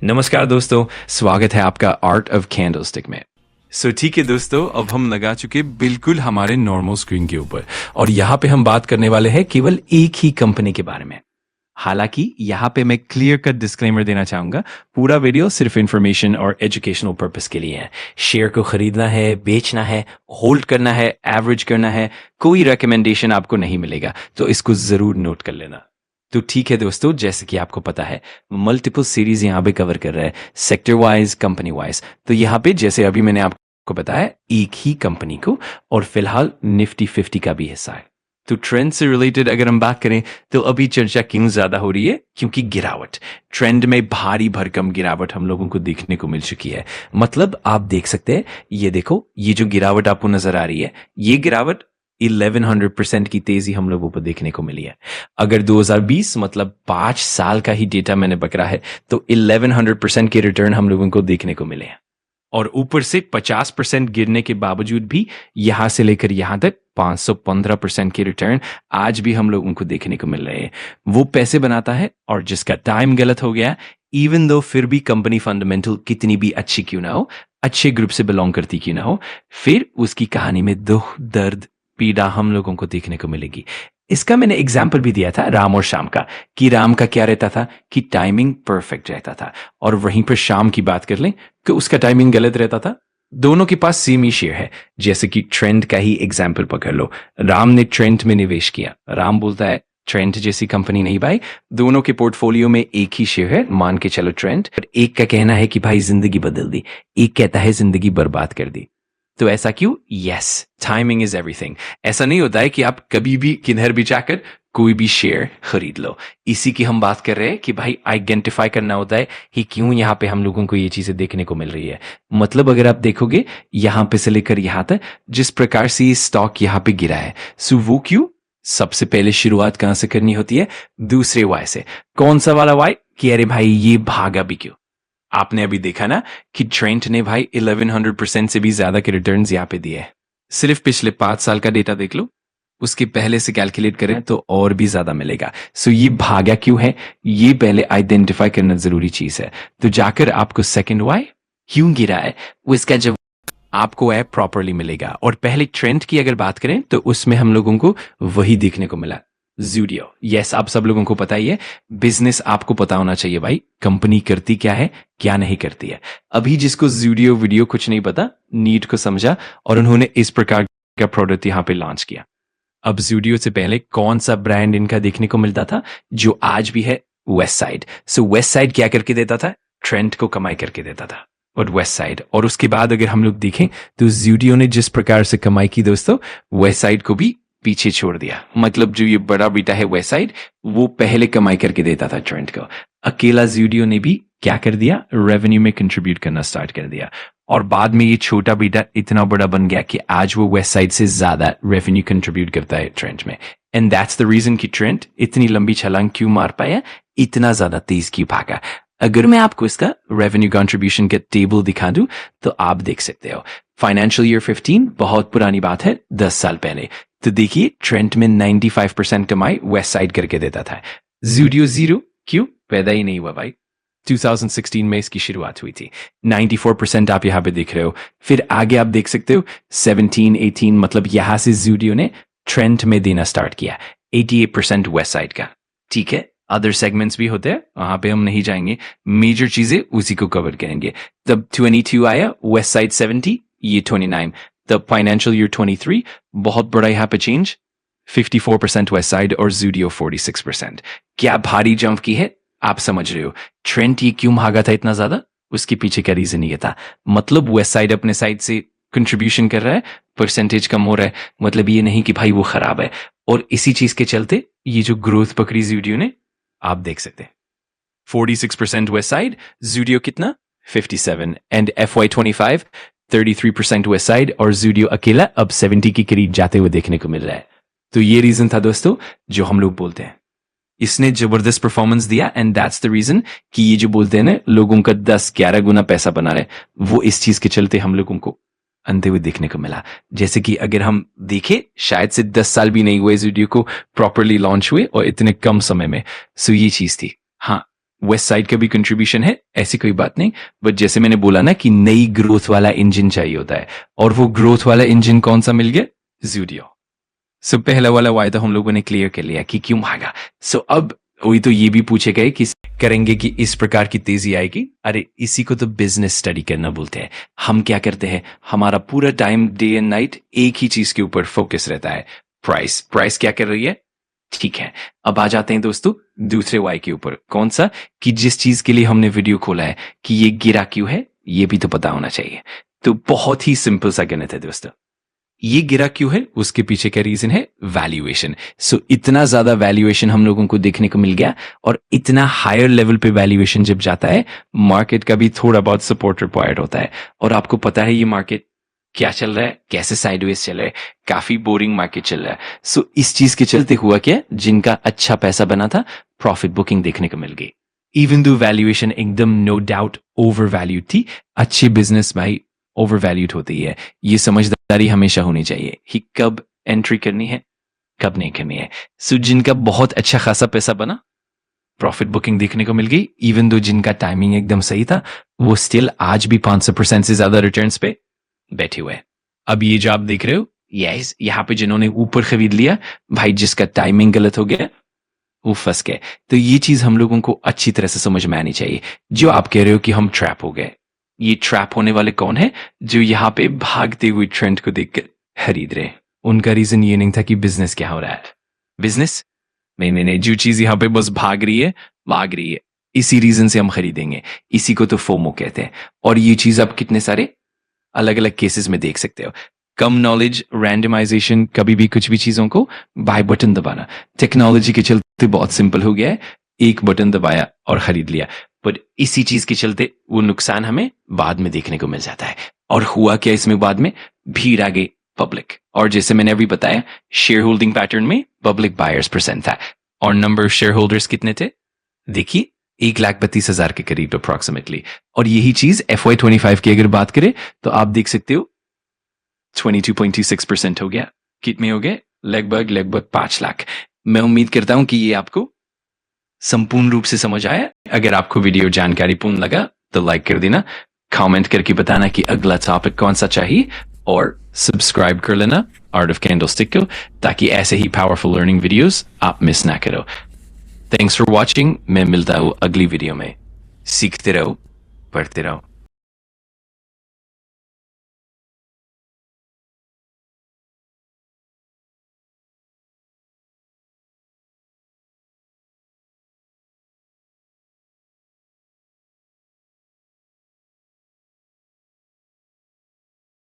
नमस्कार दोस्तों, स्वागत है आपका आर्ट ऑफ कैंडलस्टिक में। ठीक है दोस्तों, अब हम लगा चुके बिल्कुल हमारे नॉर्मल स्क्रीन के ऊपर और यहाँ पे हम बात करने वाले हैं केवल एक ही कंपनी के बारे में। हालांकि यहाँ पे मैं क्लियर कट डिस्क्लेमर देना चाहूंगा, पूरा वीडियो सिर्फ इंफॉर्मेशन और एजुकेशनल पर्पस के लिए है। शेयर को खरीदना है, बेचना है, होल्ड करना है, एवरेज करना है, कोई रिकमेंडेशन आपको नहीं मिलेगा, तो इसको जरूर नोट कर लेना। तो ठीक है दोस्तों, जैसे कि आपको पता है मल्टीपल सीरीज यहाँ पे कवर कर रहा है, सेक्टर वाइज, कंपनी वाइज। तो यहाँ पे जैसे अभी मैंने आपको बताया एक ही कंपनी को, और फिलहाल निफ्टी 50 का भी हिस्सा है। तो ट्रेंड से रिलेटेड अगर हम बात करें तो अभी चर्चा क्यों ज्यादा हो रही है? क्योंकि गिरावट, ट्रेंड में भारी भरकम गिरावट हम लोगों को देखने को मिल चुकी है। मतलब आप देख सकते हैं, ये देखो, ये जो गिरावट आपको नजर आ रही है, ये गिरावट 1100% की तेजी हम लोगों को देखने को मिली है। अगर 2020 मतलब 5 साल का ही डेटा मैंने पकड़ा है, तो 1100% के रिटर्न हम लोगों को देखने को मिले हैं। और ऊपर से 50% गिरने के बावजूद भी यहां से लेकर यहां तक 515% के रिटर्न आज भी हम लोगों को देखने को मिल रहे हैं। वो पैसे बनाता है और जिसका टाइम गलत हो गया, इवन दो फिर भी कंपनी फंडामेंटल कितनी भी अच्छी क्यों ना हो, अच्छे ग्रुप से बिलोंग करती क्यों ना हो, फिर उसकी कहानी में दुख, दर्द, पीड़ा हम लोगों को देखने को मिलेगी। इसका मैंने एग्जाम्पल भी दिया था राम और श्याम का, कि राम का क्या रहता था कि टाइमिंग परफेक्ट रहता था, और वहीं पर श्याम की बात कर लें कि उसका टाइमिंग गलत रहता था। दोनों के पास सेम ही शेयर है। जैसे कि ट्रेंड का ही एग्जाम्पल पकड़ लो, राम ने ट्रेंड में निवेश किया, राम बोलता है ट्रेंड जैसी कंपनी नहीं भाई, दोनों के पोर्टफोलियो में एक ही शेयर है, मान के चलो ट्रेंड। एक का कहना है कि भाई जिंदगी बदल दी, एक कहता है जिंदगी बर्बाद कर दी। तो ऐसा क्यों? Yes, timing is everything. ऐसा नहीं होता है कि आप कभी भी किधर भी जाकर कोई भी शेयर खरीद लो। इसी की हम बात कर रहे हैं कि भाई आइडेंटिफाई करना होता है कि क्यों यहाँ पे हम लोगों को ये चीजें देखने को मिल रही है। मतलब अगर आप देखोगे यहाँ पे से लेकर यहाँ तक जिस प्रकार से ये स्टॉक यहाँ पे गिरा है, सो वो क्यों? सबसे पहले शुरुआत कहां से करनी होती है? दूसरे वाई से। कौन सा वाला वाई? कि अरे भाई ये भागा भी क्यों? आपने अभी देखा ना कि ट्रेंड ने भाई 1100% से भी ज्यादा के रिटर्न्स यहाँ पे दिए हैं। सिर्फ पिछले 5 साल का डेटा देख लो, उसके पहले से कैलकुलेट करें तो और भी ज्यादा मिलेगा। सो ये भागा क्यों है, ये पहले आइडेंटिफाई करना जरूरी चीज है। तो जाकर आपको सेकंड वाई क्यों गिरा है, वो इसका जवाब आपको ऐप प्रॉपरली मिलेगा। और पहले ट्रेंड की अगर बात करें तो उसमें हम लोगों को वही देखने को मिला, ज़ूडियो। यस, आप सब लोगों को पता ही है, बिजनेस आपको पता होना चाहिए भाई, कंपनी करती क्या है, क्या नहीं करती है। अभी जिसको ज़ूडियो वीडियो कुछ नहीं पता, नीड को समझा और उन्होंने इस प्रकार का प्रोडक्ट यहाँ पे लॉन्च किया। अब ज़ूडियो से पहले कौन सा ब्रांड इनका देखने को मिलता था जो आज भी है? West side. So west side क्या करके देता था? ट्रेंड को कमाई करके देता था, और वेस्ट साइड। और उसके बाद अगर हम लोग देखें तो ज़ूडियो ने जिस प्रकार से कमाई की दोस्तों, वेस्ट साइड को भी पीछे छोड़ दिया। मतलब जो ये बड़ा बेटा है वेस्ट साइड, वो पहले कमाई करके देता था ट्रेंड को। अकेला ज़ूडियो ने भी क्या कर दिया? रेवेन्यू में कंट्रीब्यूट करना स्टार्ट कर दिया, और बाद में ये छोटा बेटा इतना बड़ा बन गया कि आज वो वेस्ट साइड से ज्यादा रेवेन्यू कंट्रीब्यूट करता है ट्रेंड में। एंड दैट्स द रीजन कि ट्रेंड इतनी लंबी छलांग क्यों मार पाया, इतना ज्यादा तेज क्यों भागा। अगर मैं आपको इसका रेवेन्यू कंट्रीब्यूशन का टेबल दिखा दूं तो आप देख सकते हो, फाइनेंशियल ईयर 15 बहुत पुरानी बात है, 10 साल पहले। तो देखिए ट्रेंड में 95% कमाई वेस्ट साइड करके देता था। ज़ूडियो जीरो क्यों? पैदा ही नहीं हुआ भाई। 2016 में इसकी शुरुआत हुई थी, 94% आप यहाँ पे देख रहे हो। फिर आगे आप देख सकते हो 17, 18, मतलब यहां से ज़ूडियो ने ट्रेंड में देना स्टार्ट किया, 88% वेस्ट साइड का। ठीक है, अदर सेगमेंट्स भी होते हैं, वहां पे हम नहीं जाएंगे, मेजर चीजें उसी को कवर करेंगे। तब 22 आया, वेस्ट साइड 70, ये 29। तब फाइनेंशियल ईयर 23, बहुत बड़ा यहाँ पे चेंज, 54% वेस्ट साइड और ज़ूडियो 46%। क्या भारी जंप की है, आप समझ रहे हो। ट्रेंड ये क्यों भागा था इतना ज्यादा, उसके पीछे का रीजन ये था। मतलब वेस्ट साइड अपने साइड से कंट्रीब्यूशन कर रहा है, परसेंटेज कम हो रहा है, मतलब ये नहीं कि भाई वो खराब है। और इसी चीज के चलते ये जो ग्रोथ पकड़ी ज़ूडियो ने, आप देख सकते हैं 46% वेस्ट साइड, ज़ूडियो कितना? 57। एंड FY25 33% वेस्ट साइड और ज़ूडियो अकेला अब 70 के करीब जाते हुए देखने को मिल रहा है। तो ये रीजन था दोस्तों, जो हम लोग बोलते हैं इसने जबरदस्त परफॉर्मेंस दिया, एंड दैट्स द रीजन कि ये जो बोलते हैं ना लोगों का 10-11 गुना पैसा बना रहे, वो इस चीज के चलते हम लोगों को अंधे हुए देखने को मिला। जैसे कि अगर हम देखें, शायद से 10 साल भी नहीं हुए ज़ूडियो को प्रॉपरली लॉन्च हुए और इतने कम समय में। सो ये चीज थी। हाँ, वेस्ट साइड का भी कंट्रीब्यूशन है, ऐसी कोई बात नहीं। बट जैसे मैंने बोला ना कि नई ग्रोथ वाला इंजन चाहिए होता है, और वो ग्रोथ वाला इंजन कौन सा मिल गया? ज़ूडियो। सो पहला वाला वायदा हम लोगों ने क्लियर कर लिया कि क्यों भागा। सो अब वही तो ये भी पूछे गए कि करेंगे कि इस प्रकार की तेजी आएगी। अरे इसी को तो बिजनेस स्टडी करना बोलते हैं। हम क्या करते हैं, हमारा पूरा टाइम डे एंड नाइट एक ही चीज के ऊपर फोकस रहता है, प्राइस। प्राइस क्या कर रही है, ठीक है। अब आ जाते हैं दोस्तों दूसरे वाई के ऊपर, कौन सा? कि जिस चीज के लिए हमने वीडियो खोला है कि ये गिरा क्यों है, ये भी तो पता होना चाहिए। तो बहुत ही सिंपल सा गणित है दोस्तों, ये गिरा क्यों है, उसके पीछे का रीजन है वैल्यूएशन। सो इतना ज्यादा वैल्यूएशन हम लोगों को देखने को मिल गया, और इतना हायर लेवल पे वैल्यूएशन जब जाता है, मार्केट का भी थोड़ा बहुत सपोर्ट रिक्वायर्ड होता है। और आपको पता है ये मार्केट क्या चल रहा है, कैसे साइडवेज चल रहा है, काफी बोरिंग मार्केट चल रहा है। सो इस चीज के चलते हुआ क्या, जिनका अच्छा पैसा बना था, प्रॉफिट बुकिंग देखने को मिल गई। इवन दो वैल्यूएशन एकदम नो डाउट ओवर वैल्यूड थी, अच्छी बिजनेस भाई ओवर वैल्यूड होती है। ये समझदारी हमेशा होनी चाहिए कि कब एंट्री करनी है, कब नहीं करनी है। सो जिनका बहुत अच्छा खासा पैसा बना, प्रॉफिट बुकिंग देखने को मिल गई। इवन दो जिनका टाइमिंग एकदम सही था, वो स्टिल आज भी 500% से ज्यादा रिटर्न्स पे बैठे हुए हैं। अब ये जो आप देख रहे हो, यस, यहाँ पे जिन्होंने ऊपर खरीद लिया भाई, जिसका टाइमिंग गलत हो गया वो फंस गए। तो ये चीज हम लोगों को अच्छी तरह से समझ में आनी चाहिए। जो आप कह रहे हो कि हम ट्रैप हो गए, ये ट्रैप होने वाले कौन है? जो यहाँ पे भागते हुए ट्रेंड को देखकर खरीद रहे हैं। उनका रीजन ये नहीं था कि बिजनेस क्या हो रहा है। बिजनेस नहीं, जो चीज यहाँ पे बस भाग रही है, इसी रीजन से हम खरीदेंगे। इसी को तो फोमो कहते हैं। और ये चीज आप कितने सारे अलग अलग केसेस में देख सकते हो। कम नॉलेज, रैंडमाइजेशन, कभी भी कुछ भी चीजों को बाय बटन दबाना, टेक्नोलॉजी के चलते बहुत सिंपल हो गया है। एक बटन दबाया और खरीद लिया। पर इसी चीज के चलते वो नुकसान हमें बाद में देखने को मिल जाता है। और हुआ क्या इसमें बाद में? भीड़ आ गई, पब्लिक। और जैसे मैंने अभी बताया, शेयर होल्डिंग पैटर्न में पब्लिक बायर्स परसेंट था, और नंबर शेयर होल्डर्स कितने थे? देखिए 1,32,000 के करीब अप्रोक्सीमेटली। और यही चीज FY25 की अगर बात करें तो आप देख सकते हो 22.26% हो गया। कितने हो गए? लगभग 5 लाख। मैं उम्मीद करता हूं कि ये आपको संपूर्ण रूप से समझ आया। अगर आपको वीडियो जानकारीपूर्ण लगा तो लाइक कर देना, कमेंट करके बताना कि अगला टॉपिक कौन सा चाहिए, और सब्सक्राइब कर लेना आर्ट ऑफ कैंडलस्टिक को, ताकि ऐसे ही पावरफुल लर्निंग वीडियोस आप मिस ना करो। Thanks for watching. मैं मिलता हूँ अगली वीडियो में। सीखते रहो, पढ़ते रहो।